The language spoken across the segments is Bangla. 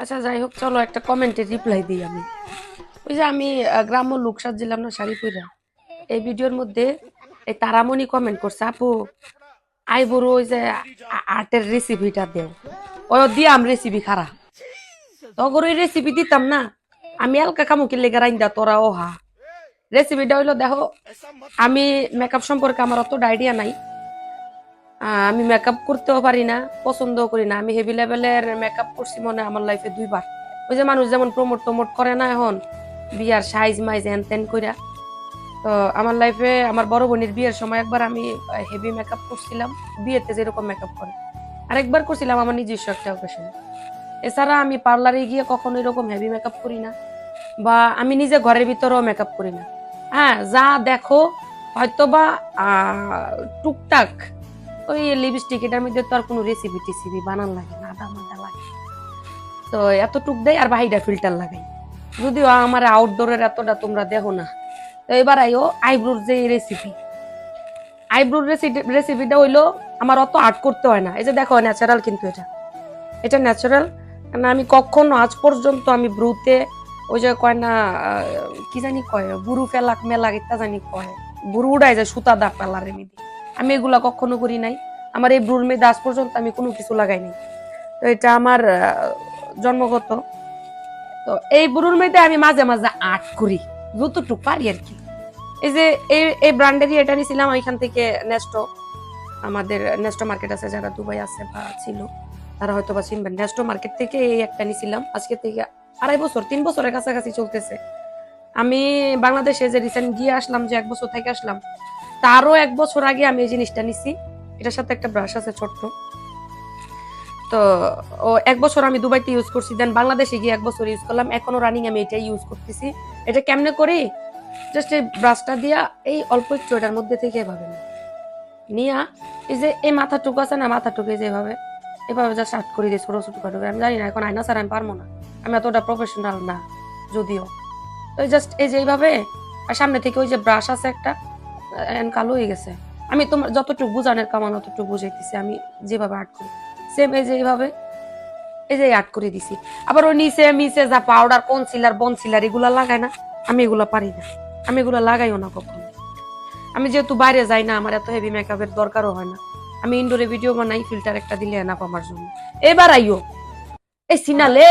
আচ্ছা যাই হোক, চলো একটা কমেন্টে রিপ্লাই দিই আমি। ওই যে আমি গ্রাম্য লোক সাজছিলাম না শাড়ি পইরা, এই ভিডিওর মধ্যে এই তারামণি কমেন্ট করছে, আপু আইবুড়ো ওই যে আর্টের রেসিপিটা দেও, ওই দিয়াম রেসিপি খারা, তখন ওই রেসিপি দিতাম না, আমি এলকা কামুকি লেগে রাইন্দা তোরা ওহা। রেসিপিটা হইলো দেখো, আমি মেকআপ সম্পর্কে আমার অত আইডিয়া নাই, আমি মেকআপ করতেও পারি না, পছন্দও করি না। আমি হেভি লেভেলের মেকআপ করছি মনে হয় আমার লাইফে 2 বার। ওই যে মানুষ যেমন প্রমোট টমোট করে না এখন, বিয়ার সাইজ মাইজ হ্যান ত্যান কইরা, তো আমার লাইফে আমার বড় বোনের বিয়ের সময় একবার আমি হেভি মেকআপ করছিলাম, বিয়েতে যেরকম মেকআপ করে, আরেকবার করছিলাম আমার নিজস্ব একটা অকেশনে। এছাড়া আমি পার্লারে গিয়ে কখনো এরকম হেভি মেকআপ করি না, বা আমি নিজে ঘরের ভিতরেও মেকআপ করি না। হ্যাঁ, যা দেখো হয়তোবা টুকটাক ওই লিপস্টিক, এটার মধ্যে তো আর কোনো রেসিপি টেসিপি বানান লাগে না, আদা মাদা লাগে, তো এতটুক দেয় আর বাহিরা ফিল্টার লাগাই। যদিও আমার আউটডোরের এতটা তোমরা দেখো না। তো এবার আইও আইব্রোর যে রেসিপি, আইব্রোর রেসিপিটা হইলো আমার অত আর্ট করতে হয় না। এই যে দেখো ন্যাচারাল, কিন্তু এটা ন্যাচারাল। কারণ আমি কখনো আজ পর্যন্ত আমি ব্রুতে ওই যে কয় না কি জানি কয়, বুরু ফেলাক মেলাক ইত্যা জানি কয়, বুরু উড়াই যায় সুতা দা পার্লারের মধ্যে, আমি এগুলা কখনো করি নাই। আমার এই ব্রুর মধ্যে আজ পর্যন্ত আমি কোনো কিছু লাগাই নাই, তো এটা আমার জন্মগত। তো এই ব্রুর মধ্যে আমি মাঝে মাঝে আর্ট করি যতটুকু পারি আর কি। এই যে এই ব্র্যান্ডেরই এটা নিয়েছিলাম ওইখান থেকে, নেস্টো, আমাদের নেস্টো মার্কেট আছে, যারা দুবাই আছে বা ছিল তারা হয়তো বা চিনবেন। নেস্টো মার্কেট থেকে এই একটা নিয়েছিলাম, আজকে থেকে 2.5 বছর 3 বছরের কাছাকাছি চলতেছে। আমি বাংলাদেশে যে রিসেন্ট গিয়ে আসলাম, যে 1 বছর থেকে আসলাম, তারও 1 বছর আগে আমি এই জিনিসটা নিছি। এটার সাথে একটা ব্রাশ আছে ছোট্ট, তো ও 1 বছর আমি দুবাইতে ইউজ করছি, দেন বাংলাদেশে গিয়ে 1 বছর ইউজ করলাম, এখনো রানিং আমি এটাই ইউজ করতেছি। এটা কেমনে করি, জাস্ট এই ব্রাশটা দিয়া এই অল্প একটু এটার মধ্যে থেকে এভাবে নিয়া, এই যে এই মাথাটুকু আছে না, মাথাটুকু যেভাবে এভাবে জাস্ট আর্ট করে দিই ছোট ছোট করে। আমি জানি না, এখন আয়না ছাড়া আমি পারবো না, আমি এতটা প্রফেশনাল না যদিও। তো জাস্ট এই যে এইভাবে, আর সামনে থেকে ওই যে ব্রাশ আছে একটা, কালো হয়ে গেছে। আমি তোমার যতটুকু বুঝানোর কামান অতটুকু বুঝাইতেছি, আমি যেভাবে আর্ট করি সেম এই যে এইভাবে, এই যে আর্ট করে দিছি। আবার ওই নিচে মিচে যা পাউডার কনসিলার বনসিলার এগুলা লাগায় না, আমি এগুলা পারি না, আমি এগুলা লাগাইও না কখনো। আমি যেহেতু বাইরে যাই না, আমার এত হেভি মেকআপের দরকারও হয় না, আমি ইনডোরে ভিডিও বানাই, ফিল্টার একটা দিলে এনাফ আমার জন্য। এবার আইও এই সিনালে,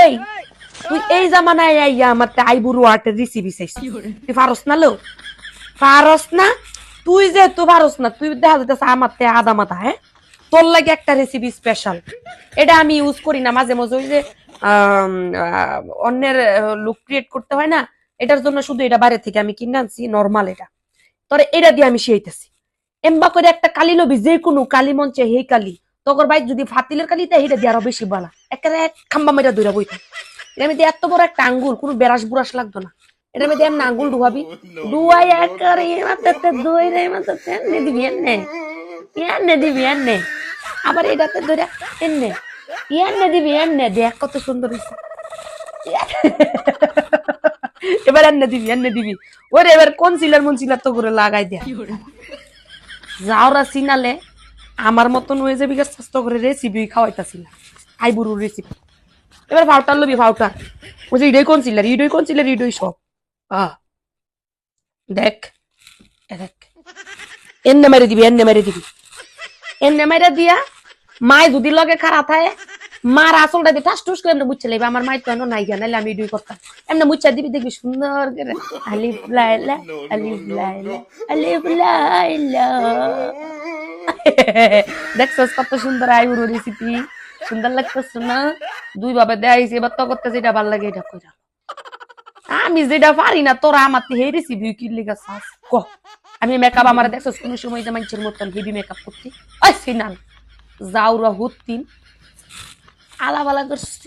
তুই এই জামানায় আইয়া আমার আইবুড়ো আর্টের রেসিপি চাইছিস, তুই পারস না লো, পারস না, তুই যে তুই পারস না, তুই দেখা যেতেছে আমার তে আদা মাথা। হ্যাঁ, তোর লাগে একটা রেসিপি স্পেশাল, এটা আমি ইউজ করি না মাঝে মাঝে, ওই যে অন্যের লুক ক্রিয়েট করতে হয় না, এটার জন্য শুধু এটা বাইরে থেকে আমি কিনে আনছি নর্মাল এটা, তোরে এটা দিয়ে আমি শিখাইতেছি। এম্বা করে একটা কালি লবি, যে কোনো কালি মঞ্চে হেই কালি, তখন ভাই যদি ফাতিলের কালি দেয় এটা দিয়ে আরো বেশি বালা, একটা খাম্বা মেরা দইরা বইতে। এটার মধ্যে এত বড় একটা আঙ্গুল, কোনো বেরাস বুরাস লাগতো না, এটার মধ্যে এমন আঙ্গুল ডুবাবি, ডুয়াই একারে মাথাতে দইরে মাথাতে এনে দিবি, এনে দিবি এনে, আবার এটাতে ধরে এনে দিবি এনে, দেখ কত সুন্দর হয়েছে। এবার এনে দিবি ওরে, এবার কনসিলার মনসিলার তো করে লাগাই দেয়া, যাওরা সিনালে আমার মতন হয়ে যাবি, স্বাস্থ্য করে রেসিপি খাওয়াইতাছিল আইবুড়ুর রেসিপি। এবার ফাউটার লবি, ফাউটার ওই যে ইডই কনসিলার ইডই সব দেখ, দেখ এনে মেরে দিয়া, মায় যদি লগে খারাপ হয়, মার আসলটা দিয়ে ঠাস টুস করে এমনি মুচ্ছে লাগবে। আমার মায়ের তো এমন নাই গা, নাইলে আমি ইডই করতাম, এমনি মুচ্ছা দিবি, দেখবি সুন্দর করে আলিফ লাইলা আলিফ লাইলা আলিফ লাইলা। দেখছস কত সুন্দর আইবুড়ো রেসিপি, সুন্দর লাগতেছে না? 2 ভাবে দেখাইছি, এবার তো করতেছে এটা ভাল লাগে, এটা কইরা আমি যেটা পারি না, তোরা আমার হে রেসিপি কি লিগা চাস ক? আমি মেকআপ আমার দেখছস কোন সময় যে মানুষের মতন হেভি মেকআপ করতে, ওই সিনাল যাওরা হুত্তিন আলাবালা করছি।